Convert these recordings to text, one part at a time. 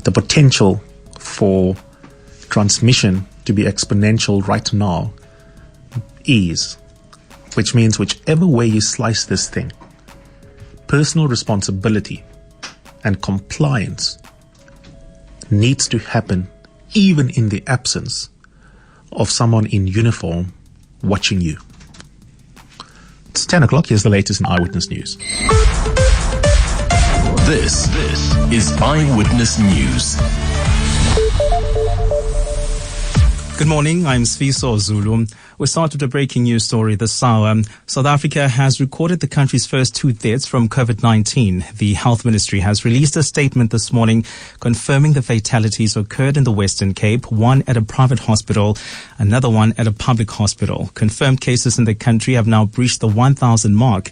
The potential for transmission to be exponential right now is, which means whichever way you slice this thing, personal responsibility and compliance needs to happen even in the absence of someone in uniform watching you. It's 10 o'clock. Here's the latest in Eyewitness News. This is Eyewitness News. Good morning, I'm Sfiso Zulu. We start with a breaking news story this hour. South Africa has recorded the country's first 2 deaths from COVID-19. The Health Ministry has released a statement this morning confirming the fatalities occurred in the Western Cape, one at a private hospital, another one at a public hospital. Confirmed cases in the country have now breached the 1,000 mark.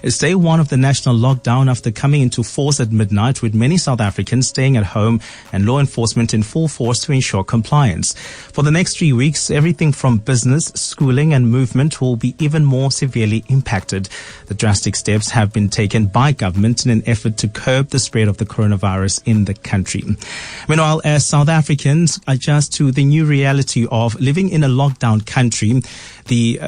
It's day one of the national lockdown after coming into force at midnight, with many South Africans staying at home and law enforcement in full force to ensure compliance. For the next 3 weeks, everything from business, schooling and movement will be even more severely impacted. The drastic steps have been taken by government in an effort to curb the spread of the coronavirus in the country. Meanwhile, as South Africans adjust to the new reality of living in a lockdown country, the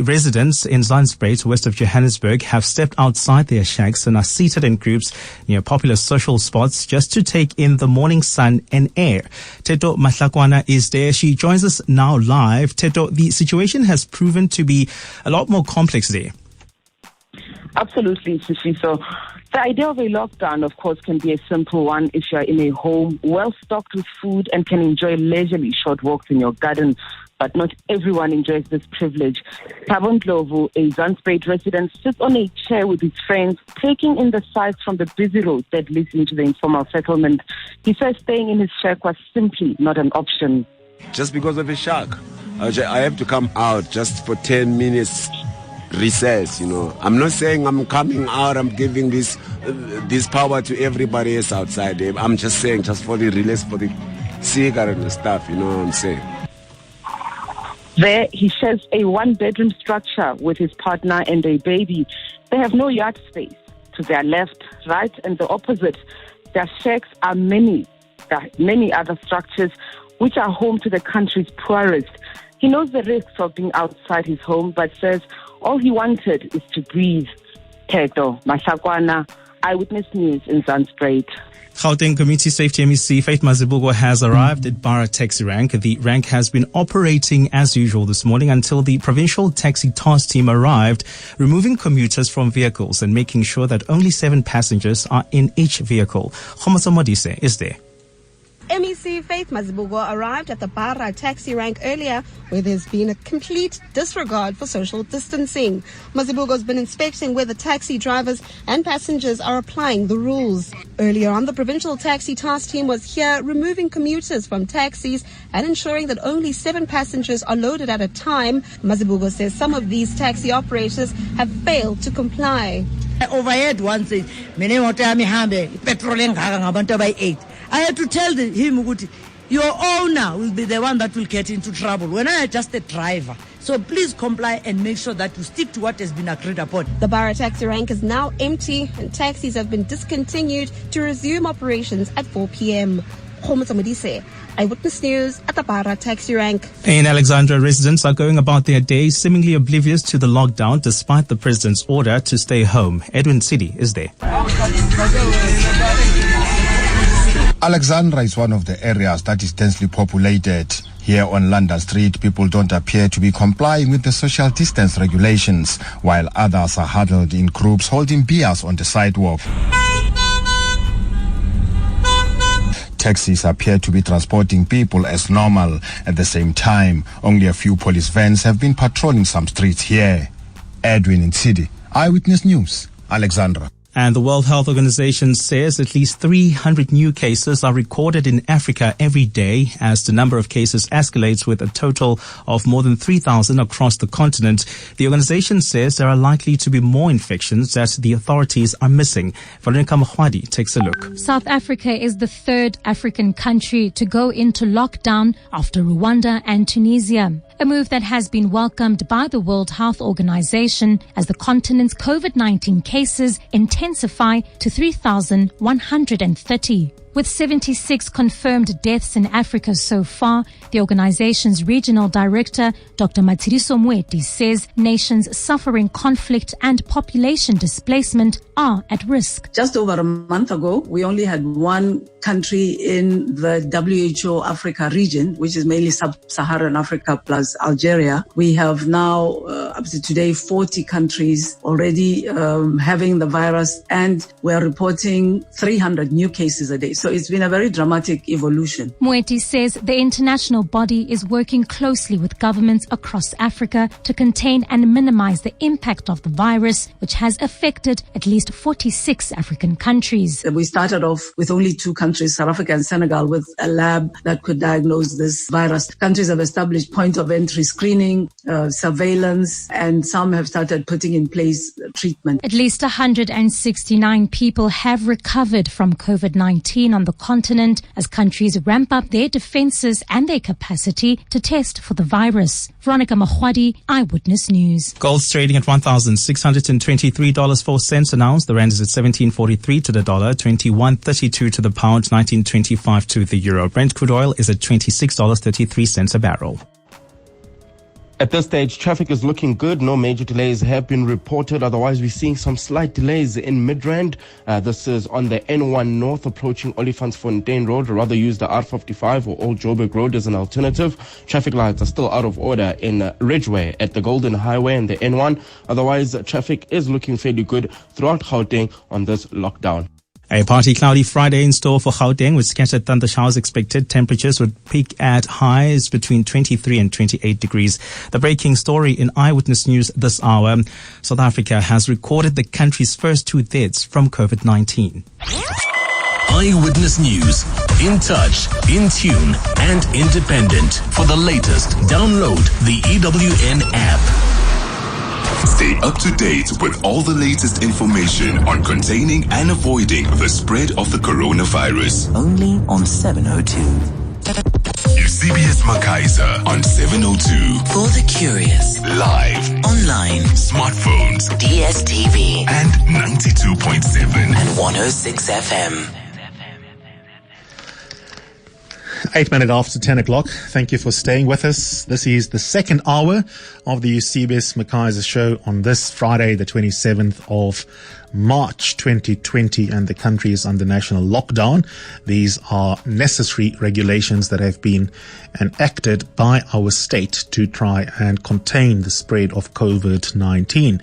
residents in Zandspruit, west of Johannesburg, have stepped outside their shacks and are seated in groups near popular social spots just to take in the morning sun and air. Teto Mahlakwana is there. She joins us now live. Teto, the situation has proven to be a lot more complex there. Absolutely, Sifiso. The idea of a lockdown, of course, can be a simple one if you are in a home well stocked with food and can enjoy leisurely short walks in your garden. But not everyone enjoys this privilege. Thabo Ndlovu, a Zandspruit resident, sits on a chair with his friends, taking in the sights from the busy roads that leads into the informal settlement. He says staying in his shack was simply not an option. Just because of a shack, I have to come out just for 10 minutes recess, I'm not saying I'm coming out, I'm giving this power to everybody else outside. I'm just saying, just for the release, for the cigarette and stuff, you know what I'm saying. There, he shares a one-bedroom structure with his partner and a baby. They have no yard space. To their left, right, and the opposite, their shacks are many. There are many other structures which are home to the country's poorest. He knows the risks of being outside his home, but says all he wanted is to breathe. Teto Mahlakwana, Eyewitness News in Zandspruit. Gauteng Community Safety MEC Faith Mazibuko has arrived at Barra Taxi Rank. The rank has been operating as usual this morning until the provincial taxi task team arrived, removing commuters from vehicles and making sure that only 7 passengers are in each vehicle. Khomatso Modise is there. MEC Faith Mazibuko arrived at the Barra taxi rank earlier, where there's been a complete disregard for social distancing. Mazibuko's been inspecting whether taxi drivers and passengers are applying the rules. Earlier on, the provincial taxi task team was here removing commuters from taxis and ensuring that only 7 passengers are loaded at a time. Mazibuko says some of these taxi operators have failed to comply. I overheard one say, petrol by 8. I had to tell him, your owner will be the one that will get into trouble when I am just a driver. So please comply and make sure that you stick to what has been agreed upon. The Barra taxi rank is now empty and taxis have been discontinued to resume operations at 4 p.m. Khomatso Modise, Eyewitness News at the Barra taxi rank. In Alexandra, residents are going about their day seemingly oblivious to the lockdown despite the president's order to stay home. Edwin City is there. Alexandra is one of the areas that is densely populated. Here on London Street, people don't appear to be complying with the social distance regulations, while others are huddled in groups holding beers on the sidewalk. Taxis appear to be transporting people as normal. At the same time, only a few police vans have been patrolling some streets here. Edwin in City, Eyewitness News, Alexandra. And the World Health Organization says at least 300 new cases are recorded in Africa every day as the number of cases escalates, with a total of more than 3,000 across the continent. The organization says there are likely to be more infections that the authorities are missing. Veronica Mahwadi takes a look. South Africa is the third African country to go into lockdown after Rwanda and Tunisia, a move that has been welcomed by the World Health Organization as the continent's COVID-19 cases intensify to 3,130. With 76 confirmed deaths in Africa so far, the organization's regional director, Dr. Matsiriso Moeti, says nations suffering conflict and population displacement are at risk. Just over a month ago, we only had one country in the WHO Africa region, which is mainly sub-Saharan Africa plus Algeria. We have now, up to today, 40 countries already having the virus, and we're reporting 300 new cases a day. So it's been a very dramatic evolution. Moeti says the international body is working closely with governments across Africa to contain and minimize the impact of the virus, which has affected at least 46 African countries. We started off with only two countries, South Africa and Senegal, with a lab that could diagnose this virus. Countries have established point of entry screening, surveillance, and some have started putting in place treatment. At least 169 people have recovered from COVID-19 on the continent as countries ramp up their defenses and their capacity to test for the virus. Veronica Mahwadi, Eyewitness News. Gold's trading at $1,623.04 an ounce. The rand is at 17.43 to the dollar, 21.32 to the pound, 19.25 to the euro. Brent crude oil is at $26.33 a barrel. At this stage, traffic is looking good. No major delays have been reported. Otherwise, we're seeing some slight delays in Midrand. This is on the N1 North approaching Olifantsfontein Road. Rather use the R55 or Old Joburg Road as an alternative. Traffic lights are still out of order in Ridgeway at the Golden Highway and the N1. Otherwise, traffic is looking fairly good throughout Gauteng on this lockdown. A partly cloudy Friday in store for Gauteng, with scattered thunder showers expected. Temperatures would peak at highs between 23 and 28 degrees. The breaking story in Eyewitness News this hour: South Africa has recorded the country's first 2 deaths from COVID-19. Eyewitness News. In touch, in tune, and independent. For the latest, download the EWN app. Stay up to date with all the latest information on containing and avoiding the spread of the coronavirus. Only on 702. Eusebius Makaiser on 702. For the curious. Live. Online. Smartphones. DSTV. And 92.7. And 106 FM. 8 minutes after 10 o'clock. Thank you for staying with us. This is the second hour of the Eusebius Makaiser show on this Friday, the 27th of March 2020, and the country is under national lockdown. These are necessary regulations that have been enacted by our state to try and contain the spread of COVID-19.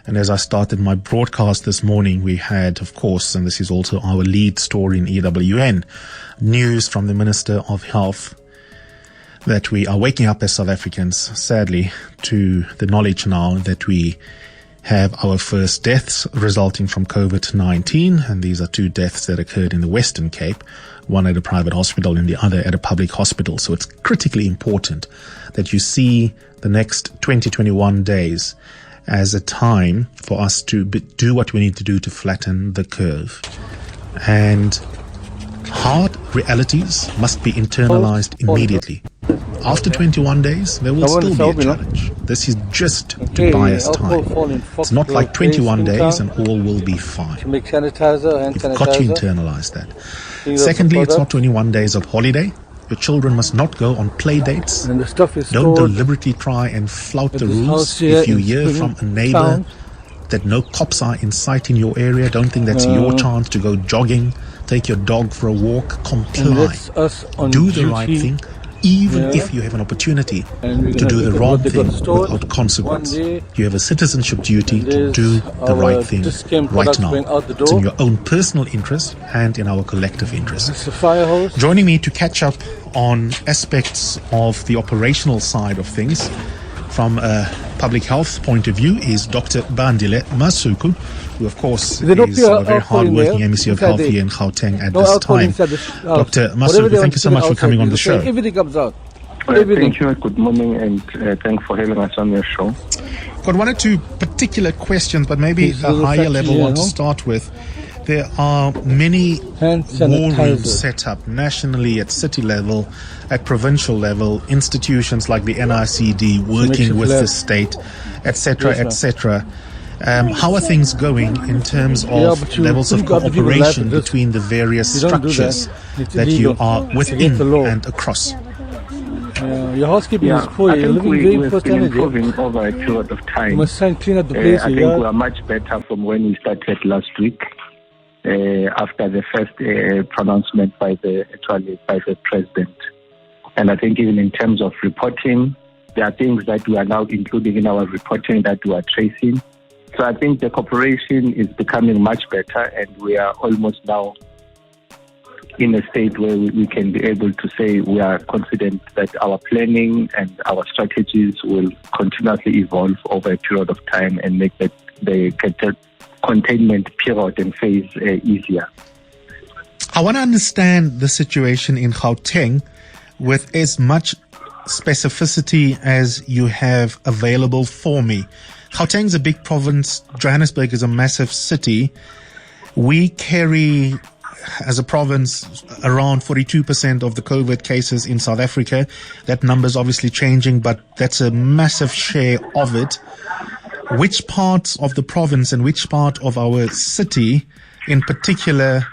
And as I started my broadcast this morning, we had, of course, and this is also our lead story in EWN, news from the Minister of Health that we are waking up as South Africans, sadly, to the knowledge now that we have our first deaths resulting from COVID-19. And these are 2 deaths that occurred in the Western Cape, one at a private hospital and the other at a public hospital. So it's critically important that you see the next 20-21 days as a time for us to do what we need to do to flatten the curve. And hard realities must be internalized immediately. After 21 days, there will still be a challenge. This is just to buy us time. It's not like 21 days and all will be fine. You've got to internalize that. Secondly, it's not 21 days of holiday. Your children must not go on play dates. Don't deliberately try and flout the rules. If you hear from a neighbor that no cops are in sight in your area, don't think that's your chance to go jogging, take your dog for a walk, comply. Do the right thing, even if you have an opportunity to do the wrong thing without consequence. You have a citizenship duty to do the right thing right now. It's in your own personal interest and in our collective interest. Joining me to catch up on aspects of the operational side of things from a public health point of view is Dr. Bandile Masuku, who of course There is a very hard-working emissary of health here in Gauteng at this time. Dr. Masuku, thank you so much for coming on the show. Everything comes out. Thank you. Good morning, and thanks for having us on your show. Got one or two particular questions, but maybe a higher level one to start with. There are many war rooms set up nationally, at city level, at provincial level, institutions like the NICD working with the state, etc., etc. How are things going in terms of levels of cooperation between the various structures that you are within and across? Your housekeeping is poor. You're living very poor been improving over a period of time. You must clean up the place. I think we are much better from when we started last week. After the first pronouncement by the president. And I think even in terms of reporting, there are things that we are now including in our reporting that we are tracing. So I think the cooperation is becoming much better, and we are almost now in a state where we can be able to say we are confident that our planning and our strategies will continuously evolve over a period of time and make the containment period and phase easier. I want to understand the situation in Gauteng with as much specificity as you have available for me. Gauteng is a big province. Johannesburg is a massive city. We carry, as a province, around 42% of the COVID cases in South Africa. That number is obviously changing, but that's a massive share of it. Which parts of the province and which part of our city in particular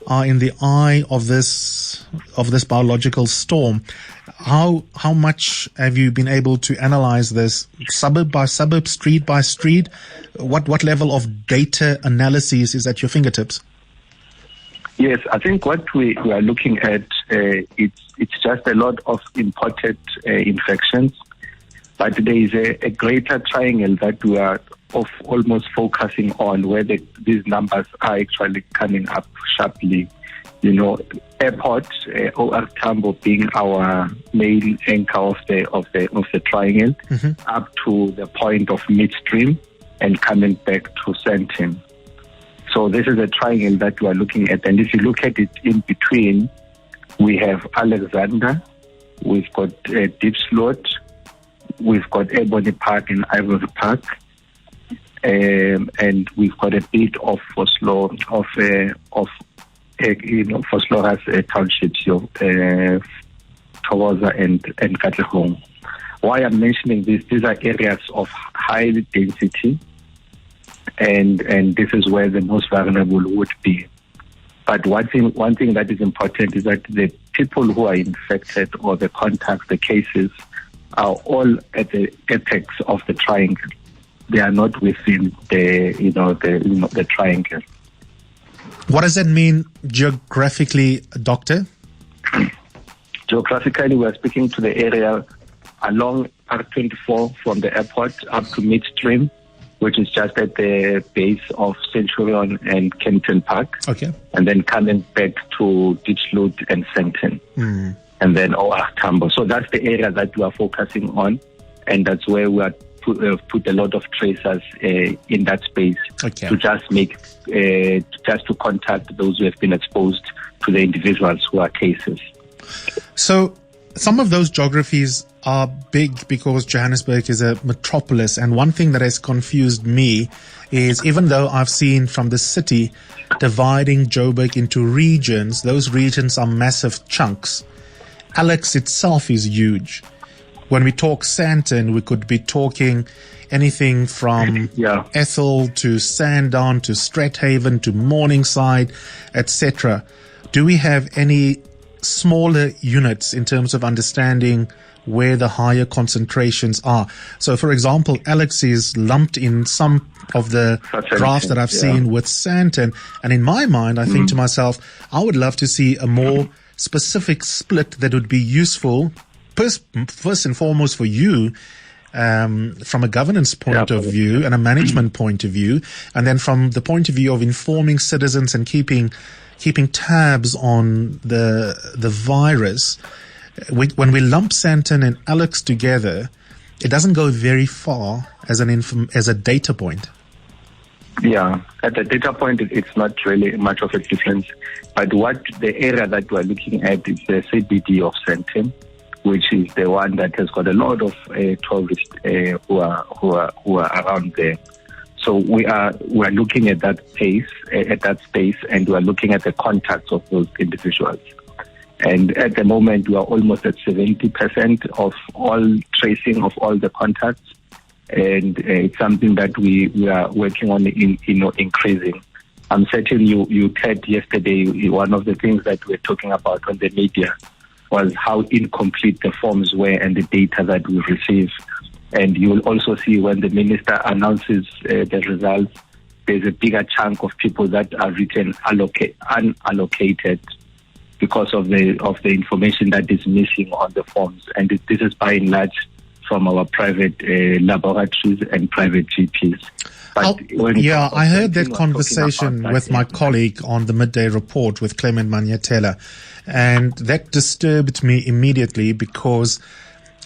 are in the eye of this biological storm? How much have you been able to analyze this suburb by suburb, street by street? What level of data analysis is at your fingertips? Yes, I think what we are looking at, it's just a lot of imported infections. But there is a greater triangle that we are almost focusing on, where these numbers are actually coming up sharply. You know, airport, OR Tambo being our main anchor of the triangle, up to the point of midstream and coming back to Sandton. So this is a triangle that we are looking at, and if you look at it in between, we have Alexander, we've got Deep Slot. We've got Ebony Park in Ivory Park, and we've got a bit of Vosloorus townships, Thokoza and Katlehong. Why I'm mentioning this? These are areas of high density, and this is where the most vulnerable would be. But one thing that is important is that the people who are infected or the contacts, the cases, are all at the apex of the triangle. They are not within the triangle. What does that mean geographically, Doctor? Geographically, we are speaking to the area along R24 from the airport up to midstream, which is just at the base of Centurion and Kempton Park. Okay. And then coming back to Ditchloot and Sandton. And then OR Tambo. So that's the area that we are focusing on, and that's where we are put a lot of tracers in that space to just to contact those who have been exposed to the individuals who are cases. So some of those geographies are big because Johannesburg is a metropolis, and one thing that has confused me is, even though I've seen from the city dividing Joburg into regions, those regions are massive chunks. Alex itself is huge. When we talk Sandton, we could be talking anything from Ethel to Sandown to Strathaven to Morningside, etc. Do we have any smaller units in terms of understanding where the higher concentrations are? So, for example, Alex is lumped in some of the graphs that I've seen with Sandton. And in my mind, I think to myself, I would love to see a more specific split that would be useful, first and foremost for you, from a governance point of view and a management point of view, and then from the point of view of informing citizens and keeping tabs on the virus. When we lump Sandton and Alex together, it doesn't go very far as a data point. Yeah, at the data point, it's not really much of a difference. But what the area that we're looking at is the CBD of Sandton, which is the one that has got a lot of tourists who are around there. So we are looking at that space, and we are looking at the contacts of those individuals. And at the moment, we are almost at 70% of all tracing of all the contacts. And it's something that we are working on increasing. I'm certain you heard yesterday, one of the things that we're talking about on the media was how incomplete the forms were and the data that we receive. And you will also see when the minister announces the results, there's a bigger chunk of people that are written unallocated because of the information that is missing on the forms. And this is by and large from our private laboratories and private GPs. But I heard that conversation with my colleague on the Midday Report with Clement Manyatela, and that disturbed me immediately because,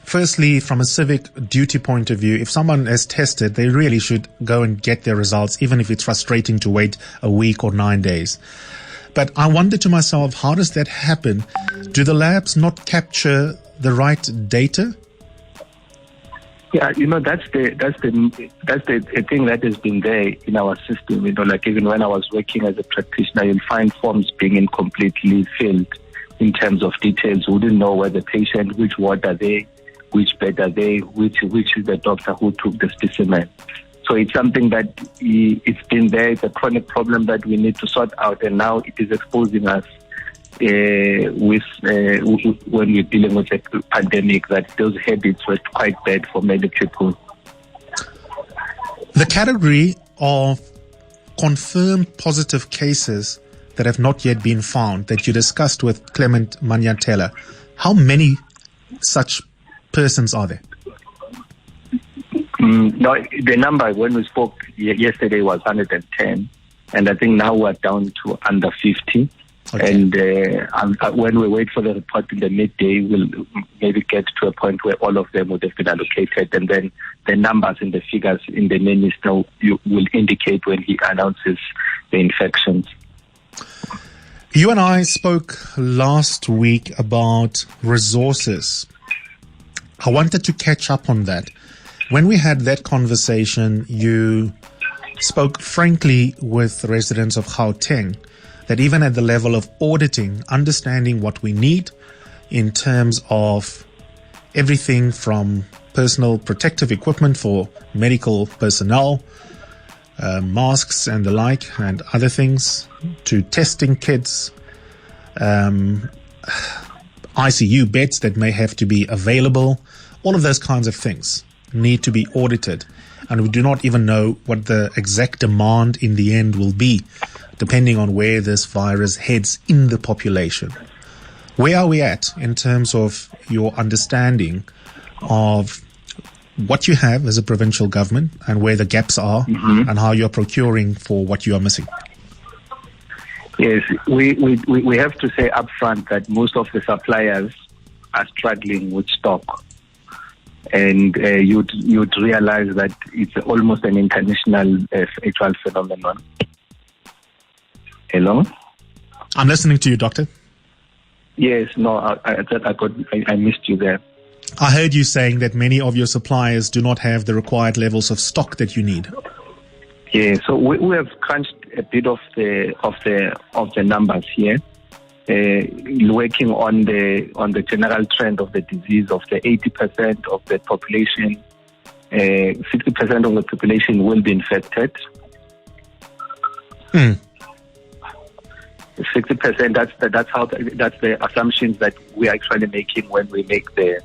firstly, from a civic duty point of view, if someone has tested, they really should go and get their results, even if it's frustrating to wait a week or 9 days. But I wonder to myself, how does that happen? Do the labs not capture the right data? Yeah, that's the thing that has been there in our system. Like even when I was working as a practitioner, you'll find forms being incompletely filled in terms of details. We wouldn't know where the patient, which ward are they, which bed are they, which is the doctor who took the specimen. So it's something that it's been there. It's a chronic problem that we need to sort out, and now it is exposing us when we're dealing with a pandemic, that those habits were quite bad for many people. The category of confirmed positive cases that have not yet been found that you discussed with Clement Manyatela, how many such persons are there? No, the number when we spoke yesterday was 110, and I think now we're down to under 50. Okay. And when we wait for the report in the midday, we'll maybe get to a point where all of them would have been allocated, and then the numbers and the figures in the minister will indicate when he announces the infections. You and I spoke last week about resources. I wanted to catch up on that. When we had that conversation, you spoke frankly with residents of Gauteng that even at the level of auditing, understanding what we need in terms of everything from personal protective equipment for medical personnel, masks and the like, and other things, to testing kits, ICU beds that may have to be available, all of those kinds of things need to be audited. And we do not even know what the exact demand in the end will be, depending on where this virus heads in the population. Where are we at in terms of your understanding of what you have as a provincial government and where the gaps are, and how you're procuring for what you are missing? Yes, we have to say upfront that most of the suppliers are struggling with stock. And you'd realize that it's almost an international actual phenomenon. Hello? I'm listening to you, Doctor. Yes, no, I missed you there. I heard you saying that many of your suppliers do not have the required levels of stock that you need. Yeah, so we have crunched a bit of the numbers here, working on the general trend of the disease of the 80% of the population. 60% of the population will be infected. 60%. That's the assumptions that we are actually making when we make the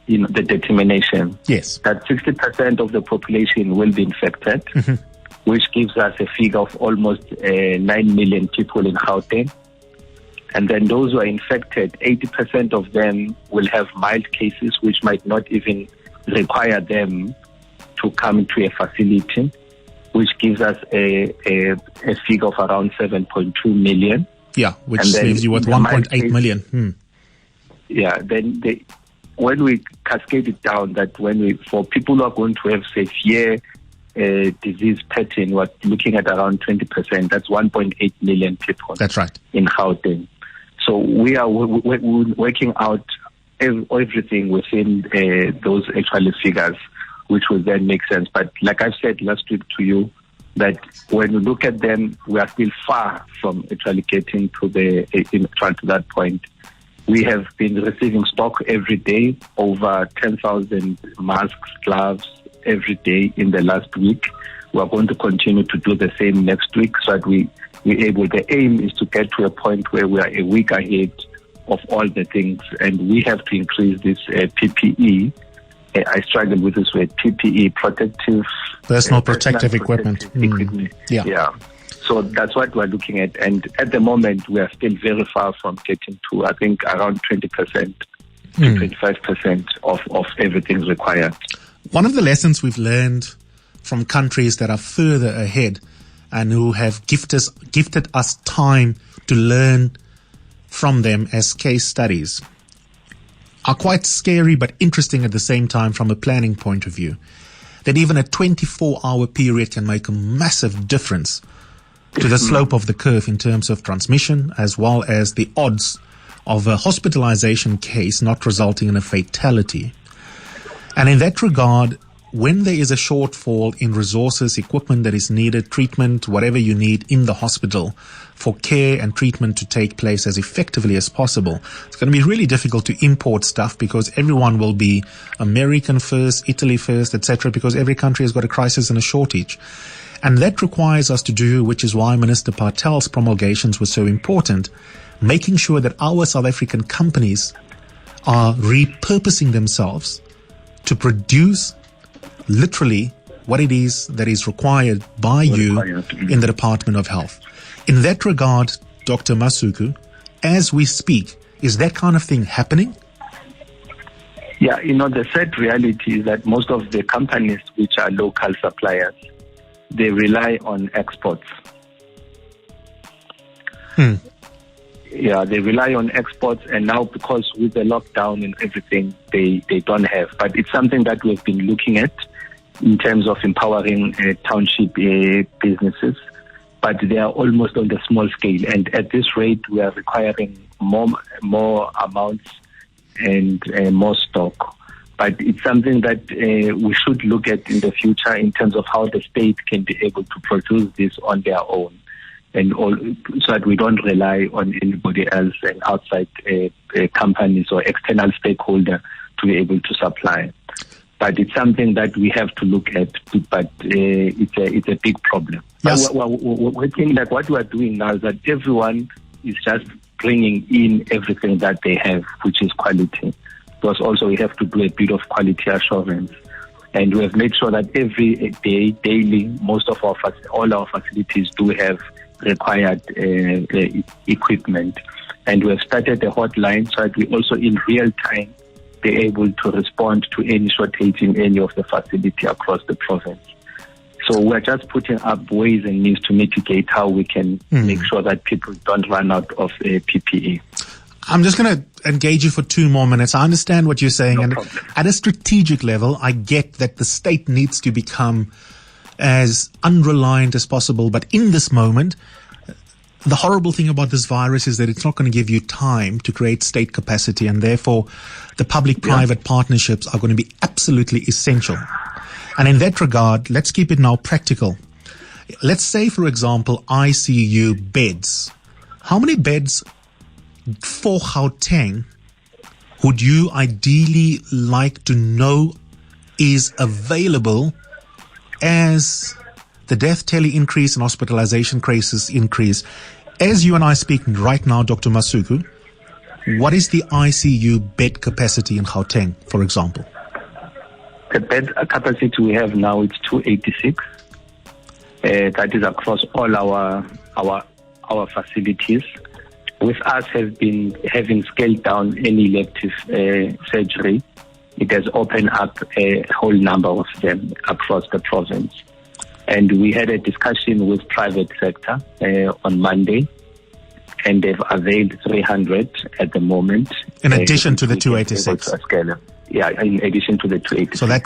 determination. Yes. That 60% of the population will be infected, which gives us a figure of almost 9 million people in Gauteng. And then those who are infected, 80% of them will have mild cases, which might not even require them to come to a facility, which gives us a figure of around 7.2 million. Yeah, which leaves you with 1.8 million. Yeah, then when we cascade it down, that for people who are going to have severe disease pattern, we're looking at around 20%. That's 1.8 million people. That's right. In Gauteng. So we are working out everything within those actual figures, which will then make sense. But like I said last week to you, that when you look at them, we are still far from actually getting to that point. We have been receiving stock every day, over 10,000 masks, gloves every day in the last week. We are going to continue to do the same next week so that we're able. The aim is to get to a point where we are a week ahead of all the things, and we have to increase this PPE. I struggle with this word, PPE, personal protective equipment. Yeah. So that's what we're looking at. And at the moment, we are still very far from getting to, I think, around 20% to 25% of everything required. One of the lessons we've learned from countries that are further ahead and who have gifted us time to learn from them as case studies are quite scary but interesting at the same time from a planning point of view. That even a 24-hour period can make a massive difference to the slope of the curve in terms of transmission, as well as the odds of a hospitalization case not resulting in a fatality. And in that regard, when there is a shortfall in resources, equipment that is needed, treatment, whatever you need in the hospital for care and treatment to take place as effectively as possible, it's going to be really difficult to import stuff because everyone will be American first, Italy first, etc., because every country has got a crisis and a shortage. And that requires us to do, which is why Minister Patel's promulgations were so important, making sure that our South African companies are repurposing themselves to produce literally what it is that is required by you in the Department of Health. In that regard, Dr. Masuku, as we speak, is that kind of thing happening? Yeah, the sad reality is that most of the companies which are local suppliers, they rely on exports. Yeah, they rely on exports, and now because with the lockdown and everything, they don't have. But it's something that we've been looking at in terms of empowering township businesses, but they are almost on the small scale. And at this rate, we are requiring more amounts and more stock. But it's something that we should look at in the future in terms of how the state can be able to produce this on their own, and all, so that we don't rely on anybody else and outside companies or external stakeholder to be able to supply. But it's something that we have to look at, but it's a big problem. Yes. We're thinking that what we are doing now is that everyone is just bringing in everything that they have, which is quality. Because also we have to do a bit of quality assurance. And we have made sure that every day, daily, all our facilities do have required equipment. And we have started a hotline so that we also in real time be able to respond to any shortage in any of the facility across the province. So we're just putting up ways and means to mitigate how we can make sure that people don't run out of PPE. I'm just going to engage you for 2 more minutes. I understand what you're saying. No problem. At a strategic level, I get that the state needs to become as unreliant as possible. But in this moment, the horrible thing about this virus is that it's not going to give you time to create state capacity, and therefore the public-private partnerships are going to be absolutely essential. And in that regard, let's keep it now practical. Let's say, for example, ICU beds. How many beds for Gauteng would you ideally like to know is available as the death tally increase and hospitalization cases increase? As you and I speak right now, Dr. Masuku, what is the ICU bed capacity in Gauteng, for example? The bed capacity we have now is 286. That is across all our facilities. With us having scaled down any elective surgery, it has opened up a whole number of them across the province. And we had a discussion with private sector on Monday, and they've availed 300 at the moment. In addition to the 286? Yeah, in addition to the 286. So that